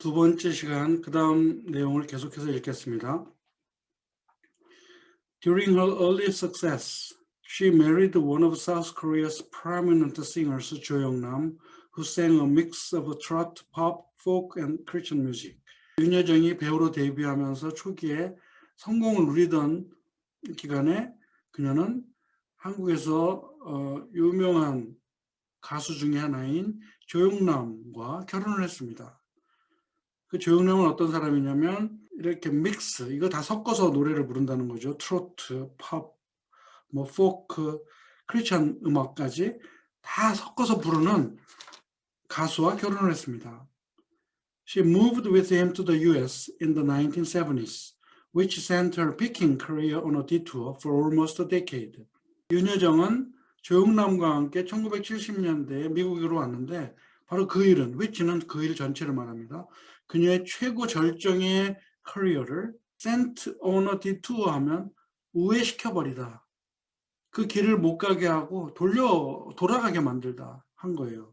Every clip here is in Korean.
두 번째 시간 그 다음 내용을 계속해서 읽겠습니다. During her early success, she married one of South Korea's prominent singers, Jo Young-nam, who sang a mix of trot, pop, folk, and Christian music. 윤여정이 배우로 데뷔하면서 초기에 성공을 누리던 기간에 그녀는 한국에서 유명한 가수 중에 하나인 조영남과 결혼을 했습니다. 그 조영남은 어떤 사람이냐면 이렇게 믹스, 이거 다 섞어서 노래를 부른다는 거죠. 트로트, 팝, 뭐 포크, 크리스찬 음악까지 다 섞어서 부르는 가수와 결혼을 했습니다. She moved with him to the US in the 1970s, which sent her picking career on a detour for almost a decade. 윤여정은 조영남과 함께 1970년대에 미국으로 왔는데 바로 그 일은, which는 그 일 전체를 말합니다. 그녀의 최고 절정의 커리어를 sent on a detour 하면 우회시켜버리다. 그 길을 못 가게 하고 돌아가게 만들다 한 거예요.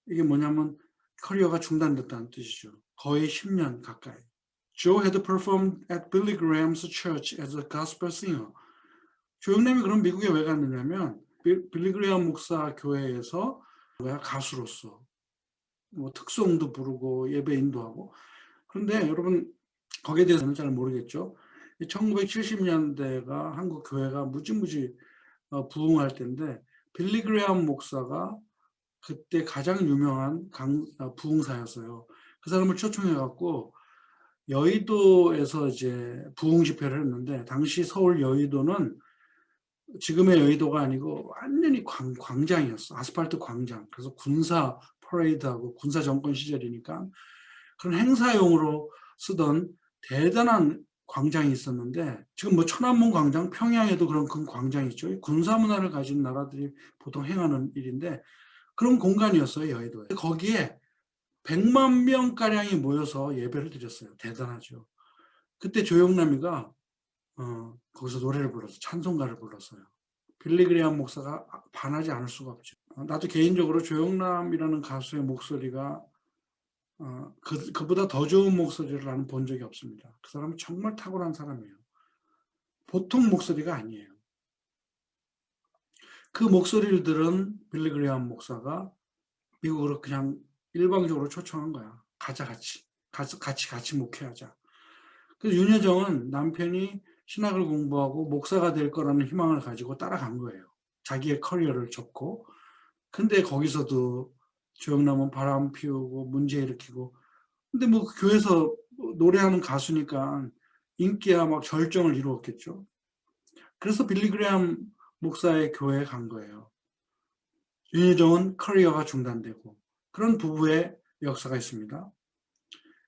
이게 뭐냐면 커리어가 중단됐다는 뜻이죠. 거의 10년 가까이. Joe had performed at Billy Graham's church as a gospel singer. 조영남이 그럼 미국에 왜 갔느냐면 빌리 그레이엄 목사 교회에서 가수로서 뭐 특송도 부르고 예배 인도하고. 그런데 여러분 거기에 대해서는 잘 모르겠죠. 1970년대가 한국 교회가 무지무지 부흥할 때인데 빌리 그레이엄 목사가 그때 가장 유명한 부흥사였어요. 그 사람을 초청해 갖고 여의도에서 이제 부흥 집회를 했는데 당시 서울 여의도는 지금의 여의도가 아니고 완전히 광장이었어. 아스팔트 광장. 그래서 군사 퍼레이드하고 군사 정권 시절이니까 그런 행사용으로 쓰던 대단한 광장이 있었는데 지금 뭐 천안문 광장, 평양에도 그런 큰 광장이 있죠. 군사 문화를 가진 나라들이 보통 행하는 일인데 그런 공간이었어요, 여의도에. 거기에 100만 명가량이 모여서 예배를 드렸어요. 대단하죠. 그때 조영남이가 거기서 노래를 불렀어요. 찬송가를 불렀어요. 빌리 그레이엄 목사가 반하지 않을 수가 없죠. 나도 개인적으로 조영남이라는 가수의 목소리가 그보다 더 좋은 목소리를 나는 본 적이 없습니다. 그 사람은 정말 탁월한 사람이에요. 보통 목소리가 아니에요. 그 목소리를 들은 빌리 그레이엄 목사가 미국으로 그냥 일방적으로 초청한 거야. 가자, 같이 목회하자. 그래서 윤여정은 남편이 신학을 공부하고 목사가 될 거라는 희망을 가지고 따라간 거예요. 자기의 커리어를 접고. 근데 거기서도 조영남은 바람 피우고 문제 일으키고. 근데 뭐 교회에서 노래하는 가수니까 인기야 막 절정을 이루었겠죠. 그래서 빌리 그레이엄 목사의 교회에 간 거예요. 윤여정은 커리어가 중단되고 그런 부부의 역사가 있습니다.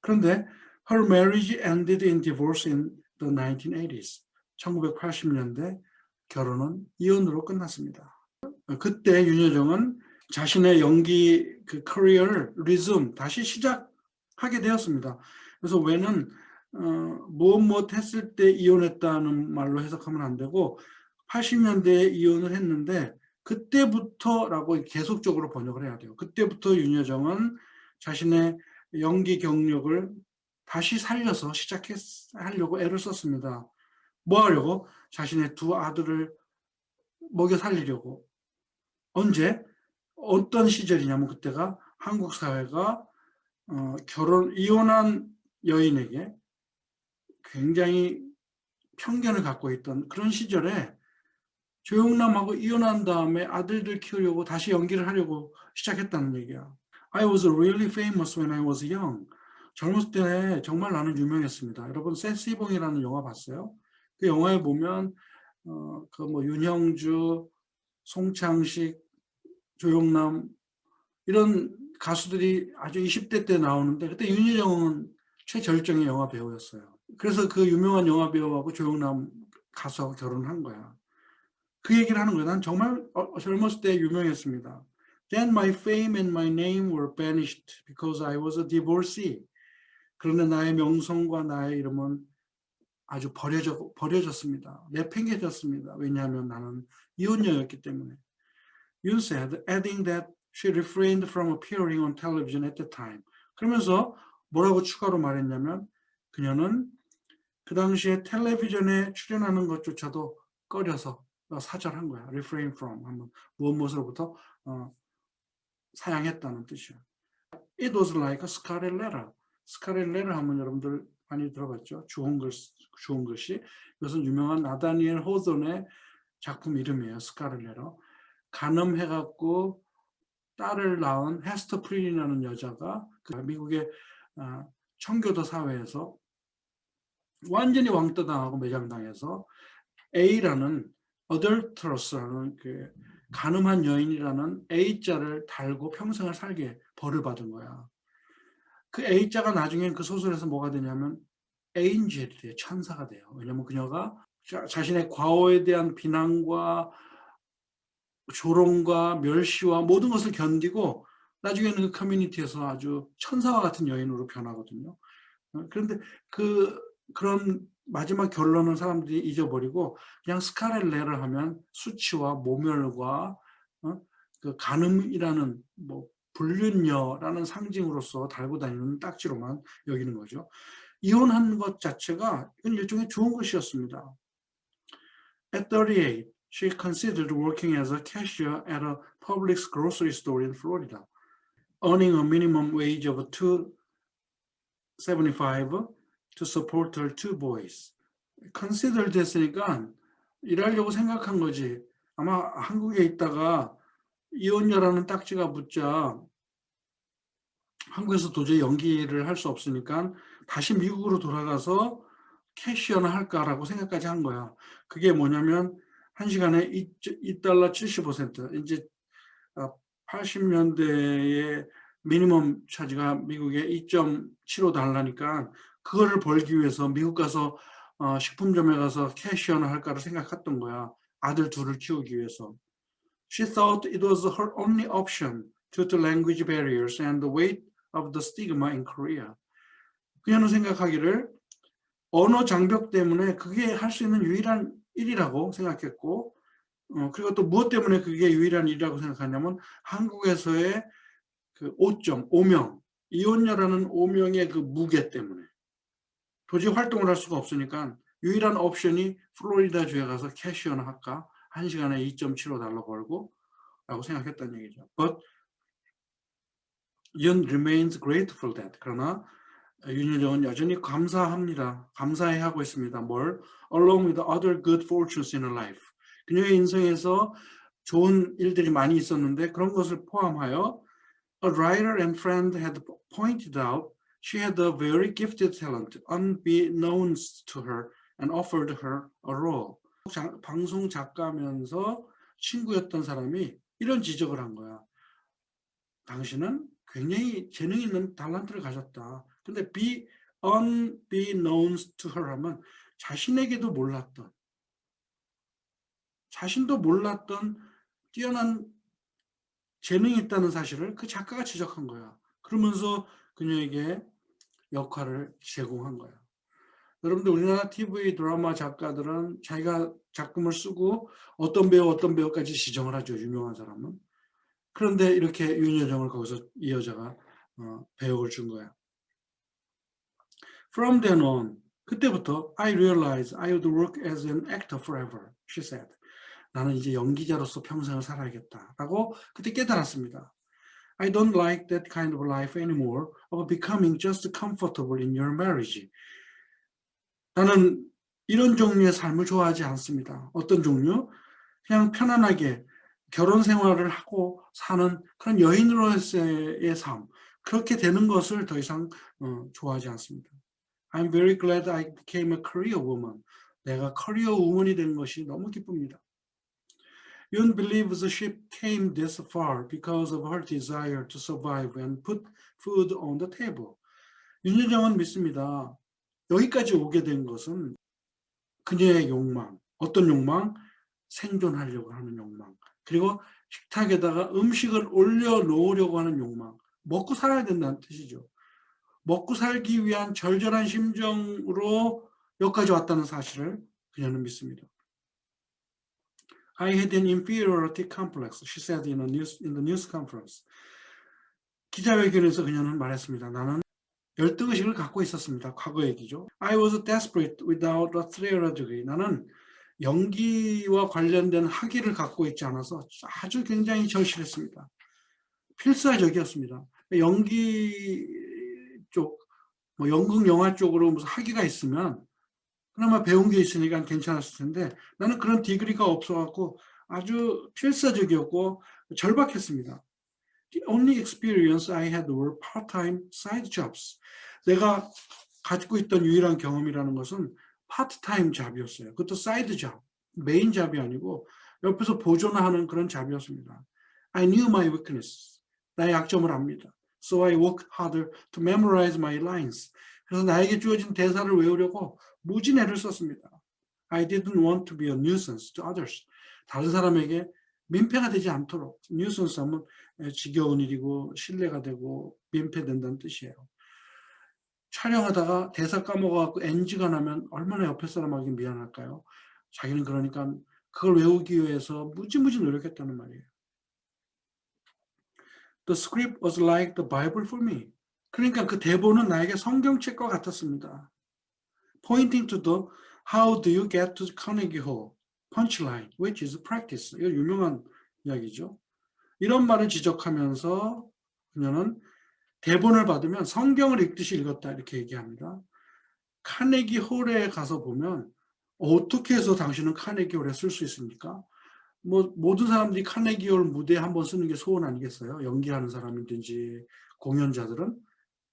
그런데 her marriage ended in divorce in the 1980s. 1980년대 결혼은 이혼으로 끝났습니다. 그때 윤여정은 자신의 연기 그 커리어를 다시 시작하게 되었습니다. 그래서 왜는 무엇 했을 때 이혼했다는 말로 해석하면 안 되고 80년대에 이혼을 했는데 그때부터라고 계속적으로 번역을 해야 돼요. 그때부터 윤여정은 자신의 연기 경력을 다시 살려서 시작하려고 애를 썼습니다. 뭐 하려고? 자신의 두 아들을 먹여 살리려고. 언제? 어떤 시절이냐면 그때가 한국 사회가 이혼한 여인에게 굉장히 편견을 갖고 있던 그런 시절에 조영남하고 이혼한 다음에 아들들 키우려고 다시 연기를 하려고 시작했다는 얘기야. I was really famous when I was young. 젊었을 때 정말 나는 유명했습니다. 여러분 세스이봉이라는 영화 봤어요? 그 영화에 보면 그 뭐 윤형주, 송창식, 조영남 이런 가수들이 아주 20대 때 나오는데 그때 윤여정은 최절정의 영화 배우였어요. 그래서 그 유명한 영화 배우하고 조영남 가수하고 결혼한 거야. 그 얘기를 하는 거야. 난 정말 젊었을 때 유명했습니다. Then my fame and my name were banished because I was a divorcee. 그런데 나의 명성과 나의 이름은 아주 버려졌습니다. 내팽개졌습니다. 왜냐하면 나는 이혼녀였기 때문에. Yoon said, adding that she refrained from appearing on television at the time. 그러면서 뭐라고 추가로 말했냐면 그녀는 그 당시에 텔레비전에 출연하는 것조차도 꺼려서 사절한 거야. refrain from 하면 무엇으로부터 사양했다는 뜻이야. It was like a scarlet letter. scarlet letter 하면 여러분들 많이 들어봤죠. 주홍 글씨. 이것은 유명한 나다니엘 호존의 작품 이름이에요. scarlet letter. 간음해갖고 딸을 낳은 헤스터 프린이라는 여자가 미국의 청교도 사회에서 완전히 왕따 당하고 매장당해서 A라는 adulterous라는 그 간음한 여인이라는 A자를 달고 평생을 살게 벌을 받은 거야. 그 A자가 나중엔 그 소설에서 뭐가 되냐면 에인젤이 돼요. 천사가 돼요. 왜냐면 그녀가 자신의 과오에 대한 비난과 조롱과 멸시와 모든 것을 견디고 나중에는 그 커뮤니티에서 아주 천사와 같은 여인으로 변하거든요. 그런데 그런 마지막 결론은 사람들이 잊어버리고 그냥 스카렛 레터 하면 수치와 모멸과 그 간음이라는 뭐 불륜녀라는 상징으로서 달고 다니는 딱지로만 여기는 거죠. 이혼한 것 자체가 이건 일종의 좋은 것이었습니다. At 38, she considered working as a cashier at a Publix grocery store in Florida, earning a minimum wage of $2.75 to support her two boys. considered 했으니까 일하려고 생각한 거지. 아마 한국에 있다가 이혼녀라는 딱지가 붙자 한국에서 도저히 연기를 할 수 없으니까 다시 미국으로 돌아가서 캐시어나 할까라고 생각까지 한 거야. 그게 뭐냐면 한 시간에 $2.75. 이제 80년대에 미니멈 차지가 미국에 $2.75니까 그거를 벌기 위해서 미국 가서 식품점에 가서 캐시어나 할까를 생각했던 거야. 아들 둘을 키우기 위해서. She thought it was her only option due to language barriers and the weight of the stigma in Korea. 그녀는 생각하기를 언어 장벽 때문에 그게 할 수 있는 유일한 일이라고 생각했고, 그리고 또 무엇 때문에 그게 유일한 일이라고 생각하냐면 한국에서의 그 오명, 이혼녀라는 오명의 그 무게 때문에 도저히 활동을 할 수가 없으니까 유일한 옵션이 플로리다 주에 가서 캐시어나 할까? 한 시간에 $2.75 벌고 라고 생각했다는 얘기죠. But Yun remains grateful that. 그러나 윤여정은 여전히 감사합니다. 감사해 하고 있습니다. 뭘? Along with other good fortunes in her life. 그녀의 인생에서 좋은 일들이 많이 있었는데 그런 것을 포함하여 A writer and friend had pointed out she had a very gifted talent unbeknownst to her and offered her a role. 방송 작가면서 친구였던 사람이 이런 지적을 한 거야. 당신은 굉장히 재능 있는 달란트를 가졌다. 근데 be unbeknownst to her 하면 자신에게도 몰랐던, 자신도 몰랐던 뛰어난 재능이 있다는 사실을 그 작가가 지적한 거야. 그러면서 그녀에게 역할을 제공한 거야. 여러분들 우리나라 TV 드라마 작가들은 자기가 작품을 쓰고 어떤 배우까지 지정을 하죠. 유명한 사람은. 그런데 이렇게 윤여정을 거기서 이 여자가 배역을 준 거야. From then on, 그때부터 I realized I would work as an actor forever, she said. 나는 이제 연기자로서 평생을 살아야겠다라고 그때 깨달았습니다. I don't like that kind of life anymore of becoming just comfortable in your marriage. 나는 이런 종류의 삶을 좋아하지 않습니다. 어떤 종류? 그냥 편안하게 결혼 생활을 하고 사는 그런 여인으로서의 삶. 그렇게 되는 것을 더 이상 좋아하지 않습니다. I'm very glad I became a career woman. 내가 커리어 우먼이 된 것이 너무 기쁩니다. Yoon believes she came this far because of her desire to survive and put food on the table. 윤여정은 믿습니다. 여기까지 오게 된 것은 그녀의 욕망, 어떤 욕망? 생존하려고 하는 욕망. 그리고 식탁에다가 음식을 올려놓으려고 하는 욕망. 먹고 살아야 된다는 뜻이죠. 먹고 살기 위한 절절한 심정으로 여기까지 왔다는 사실을 그녀는 믿습니다. I had an inferiority complex, she said in the news conference. 기자회견에서 그녀는 말했습니다. 나는 열등의식을 갖고 있었습니다. 과거 얘기죠. I was desperate without a theater degree. 나는 연기와 관련된 학위를 갖고 있지 않아서 아주 굉장히 절실했습니다. 필사적이었습니다. 연기 쪽, 뭐 연극 영화 쪽으로 무슨 학위가 있으면 그나마 배운 게 있으니까 괜찮았을 텐데 나는 그런 디그리가 없어갖고 아주 필사적이었고 절박했습니다. The only experience I had were part-time side jobs. 내가 가지고 있던 유일한 경험이라는 것은 파트타임 잡이었어요. 그것도 사이드 잡, 메인 잡이 아니고 옆에서 보조하는 그런 잡이었습니다. I knew my weakness. 나의 약점을 압니다. So I worked harder to memorize my lines. 그래서 나에게 주어진 대사를 외우려고 무진 애를 썼습니다. I didn't want to be a nuisance to others. 다른 사람에게 민폐가 되지 않도록. nuisance 하면 지겨운 일이고 신뢰가 되고 민폐된다는 뜻이에요. 촬영하다가 대사 까먹어갖고 NG가 나면 얼마나 옆에 사람에게 미안할까요? 자기는 그러니까 그걸 외우기 위해서 무지무지 노력했다는 말이에요. The script was like the Bible for me. 그러니까 그 대본은 나에게 성경책과 같았습니다. Pointing to the how do you get to Carnegie Hall? Punchline, which is practice. 이거 유명한 이야기죠. 이런 말을 지적하면서 그녀는 대본을 받으면 성경을 읽듯이 읽었다 이렇게 얘기합니다. 카네기 홀에 가서 보면 어떻게 해서 당신은 카네기 홀에 쓸 수 있습니까? 뭐 모든 사람들이 카네기 홀 무대에 한번 쓰는 게 소원 아니겠어요? 연기하는 사람이든지 공연자들은.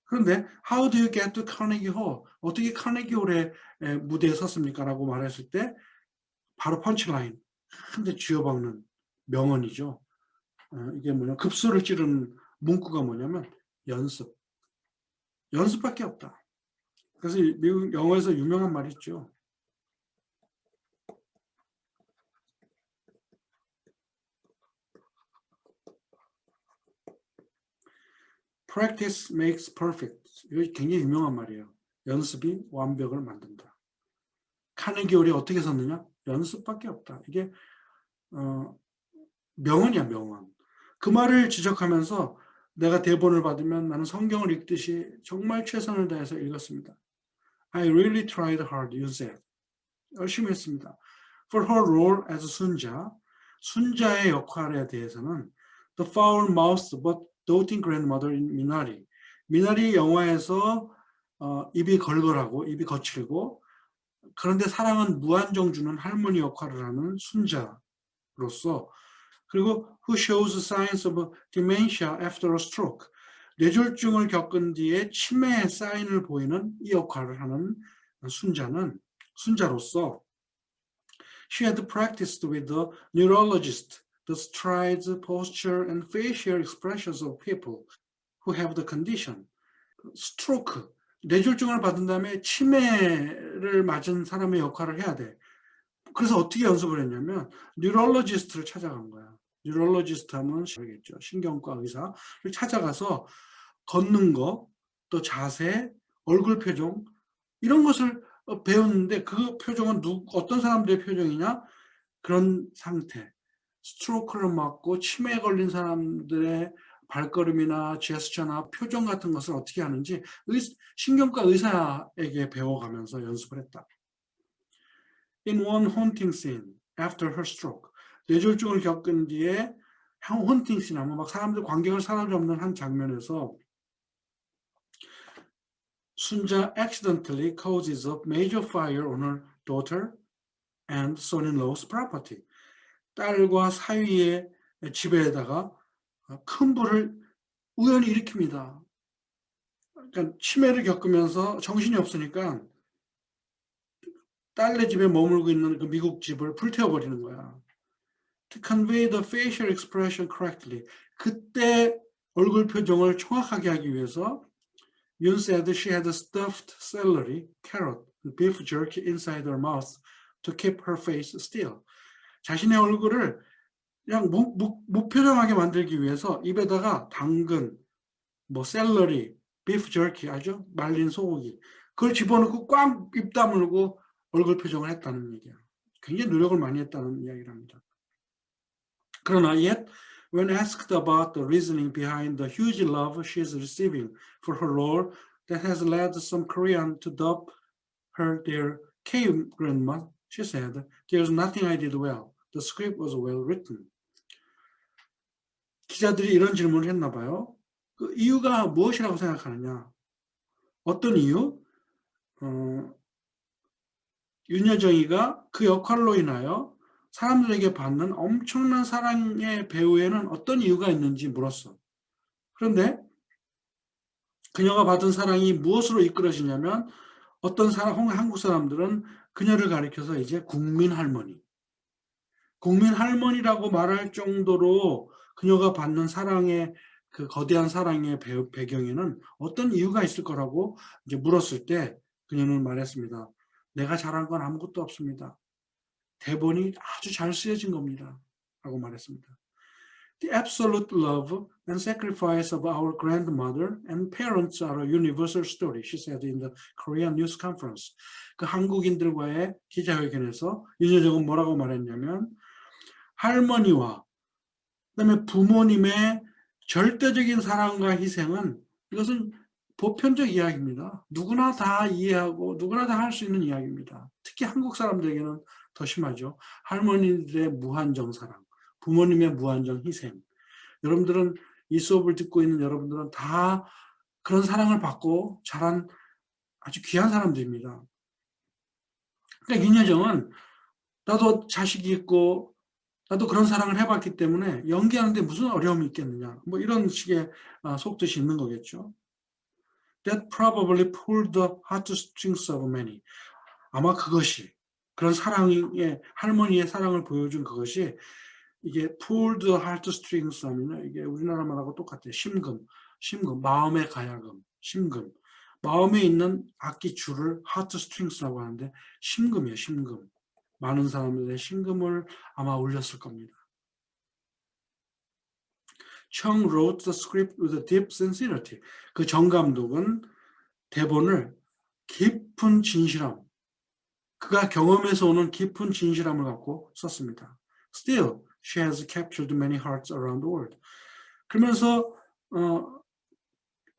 그런데 How do you get to Carnegie Hall? 어떻게 카네기 홀에 무대에 섰습니까? 라고 말했을 때 바로 펀치라인, 한대 쥐어박는 명언이죠. 이게 뭐냐, 급소를 찌르는 문구가 뭐냐면 연습. 연습밖에 없다. 그래서 미국 영어에서 유명한 말이 있죠. Practice makes perfect. 이거 굉장히 유명한 말이에요. 연습이 완벽을 만든다. 카네기 홀이 어떻게 섰느냐? 연습밖에 없다. 이게 명언이야, 명언. 그 말을 지적하면서 내가 대본을 받으면 나는 성경을 읽듯이 정말 최선을 다해서 읽었습니다. I really tried hard, you said. 열심히 했습니다. For her role as 순자, 순자의 역할에 대해서는 the foul-mouthed but doting grandmother in 미나리. 미나리 영화에서 입이 걸걸하고 입이 거칠고 그런데 사랑은 무한정 주는 할머니 역할을 하는 순자로서 그리고 who shows signs of dementia after a stroke. 뇌졸중을 겪은 뒤에 치매의 사인을 보이는 이 역할을 하는 순자로서 she had practiced with the neurologist the strides, posture, and facial expressions of people who have the condition. 스트로크, 뇌졸중을 받은 다음에 치매를 맞은 사람의 역할을 해야 돼. 그래서 어떻게 연습을 했냐면 뉴럴로지스트를 찾아간 거야. 뉴럴로지스트 하면 모르겠죠. 신경과 의사를 찾아가서 걷는 거, 또 자세, 얼굴 표정 이런 것을 배웠는데 그 표정은 어떤 사람들의 표정이냐? 그런 상태. 스트로크를 맞고 치매에 걸린 사람들의 발걸음이나 제스처나 표정 같은 것을 어떻게 하는지 신경과 의사에게 배워가면서 연습을 했다. In one haunting scene after her stroke, 뇌졸중을 겪은 뒤에 haunting scene 하면 막 사람들 관객을 사로잡는 한 장면에서 순자 accidentally causes a major fire on her daughter and son-in-law's property. 딸과 사위의 집에다가 큰 불을 우연히 일으킵니다. 그러니까 치매를 겪으면서 정신이 없으니까 딸네 집에 머물고 있는 그 미국 집을 불태워버리는 거야. To convey the facial expression correctly. 그때 얼굴 표정을 정확하게 하기 위해서 Yoon said she had stuffed celery, carrot, and beef jerky inside her mouth to keep her face still. 자신의 얼굴을 그냥 무표정하게 만들기 위해서 입에다가 당근, 뭐 샐러리, 비프 저키 아죠? 말린 소고기 그걸 집어넣고 꽉 입 다물고 얼굴 표정을 했다는 얘기야. 굉장히 노력을 많이 했다는 이야기랍니다. 그러나 yet when asked about the reasoning behind the huge love she is receiving for her role that has led some Korean to dub her their cave grandma. She said, "There's nothing I did well. The script was well written." 기자들이 이런 질문을 했나 봐요. 그 이유가 무엇이라고 생각하느냐? 어떤 이유? 윤여정이가 그 역할로 인하여 사람들에게 받는 엄청난 사랑의 배우에는 어떤 이유가 있는지 물었어. 그런데 그녀가 받은 사랑이 무엇으로 이끌어지냐면 어떤 한국 사람들은 그녀를 가리켜서 이제 국민 할머니라고 말할 정도로 그녀가 받는 사랑의 그 거대한 사랑의 배경에는 어떤 이유가 있을 거라고 이제 물었을 때 그녀는 말했습니다. 내가 잘한 건 아무것도 없습니다. 대본이 아주 잘 쓰여진 겁니다. 라고 말했습니다. The absolute love and sacrifice of our grandmother and parents are a universal story, she said in the Korean news conference. 그 한국인들과의 기자회견에서 윤여정은 뭐라고 말했냐면 할머니와 그다음에 부모님의 절대적인 사랑과 희생은 이것은 보편적 이야기입니다. 누구나 다 이해하고 누구나 다 할 수 있는 이야기입니다. 특히 한국 사람들에게는 더 심하죠. 할머니들의 무한정 사랑, 부모님의 무한정 희생. 여러분들은 이 수업을 듣고 있는 여러분들은 다 그런 사랑을 받고 자란 아주 귀한 사람들입니다. 그러니까 윤여정은 나도 자식이 있고 나도 그런 사랑을 해봤기 때문에 연기하는데 무슨 어려움이 있겠느냐. 뭐 이런 식의 속뜻이 있는 거겠죠. That probably pulled the heartstrings of many. 아마 그것이 그런 사랑의 할머니의 사랑을 보여준 그것이 이게 pulled the heartstrings 하면 이게 우리나라 말하고 똑같아요. 심금, 마음의 가야금, 심금. 마음에 있는 악기 줄을 heartstrings라고 하는데 심금이에요. 심금. 많은 사람들의 심금을 아마 울렸을 겁니다. Chung wrote the script with a deep sincerity. 그 정 감독은 대본을 깊은 진실함, 그가 경험에서 오는 깊은 진실함을 갖고 썼습니다. Still, she has captured many hearts around the world. 그러면서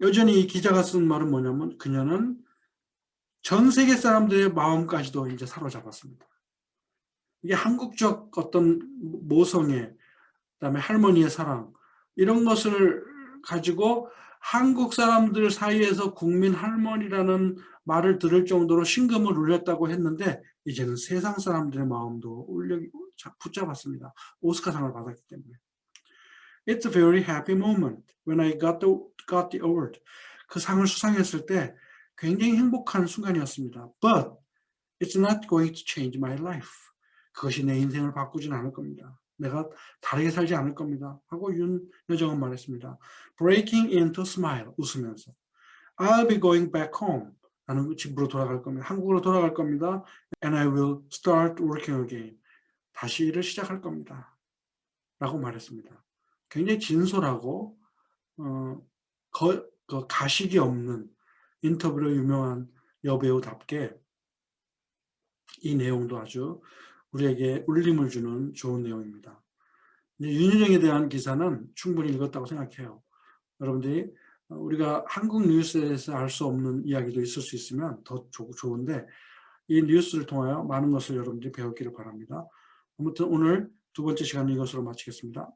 여전히 이 기자가 쓴 말은 뭐냐면 그녀는 전 세계 사람들의 마음까지도 이제 사로잡았습니다. 이게 한국적 어떤 모성애, 그다음에 할머니의 사랑 이런 것을 가지고 한국 사람들 사이에서 국민 할머니라는 말을 들을 정도로 심금을 울렸다고 했는데 이제는 세상 사람들의 마음도 붙잡았습니다. 오스카상을 받았기 때문에. It's a very happy moment when I got the award. 그 상을 수상했을 때 굉장히 행복한 순간이었습니다. But it's not going to change my life. 그것이 내 인생을 바꾸진 않을 겁니다. 내가 다르게 살지 않을 겁니다. 하고 윤여정은 말했습니다. Breaking into smile, 웃으면서. I'll be going back home. 나는 집으로 돌아갈 겁니다. 한국으로 돌아갈 겁니다. And I will start working again. 다시 일을 시작할 겁니다. 라고 말했습니다. 굉장히 진솔하고 가식이 없는 인터뷰로 유명한 여배우답게 이 내용도 아주 우리에게 울림을 주는 좋은 내용입니다. 윤여정에 대한 기사는 충분히 읽었다고 생각해요. 여러분들이 우리가 한국 뉴스에서 알 수 없는 이야기도 있을 수 있으면 더 좋은데 이 뉴스를 통하여 많은 것을 여러분들이 배웠기를 바랍니다. 아무튼 오늘 두 번째 시간은 이것으로 마치겠습니다.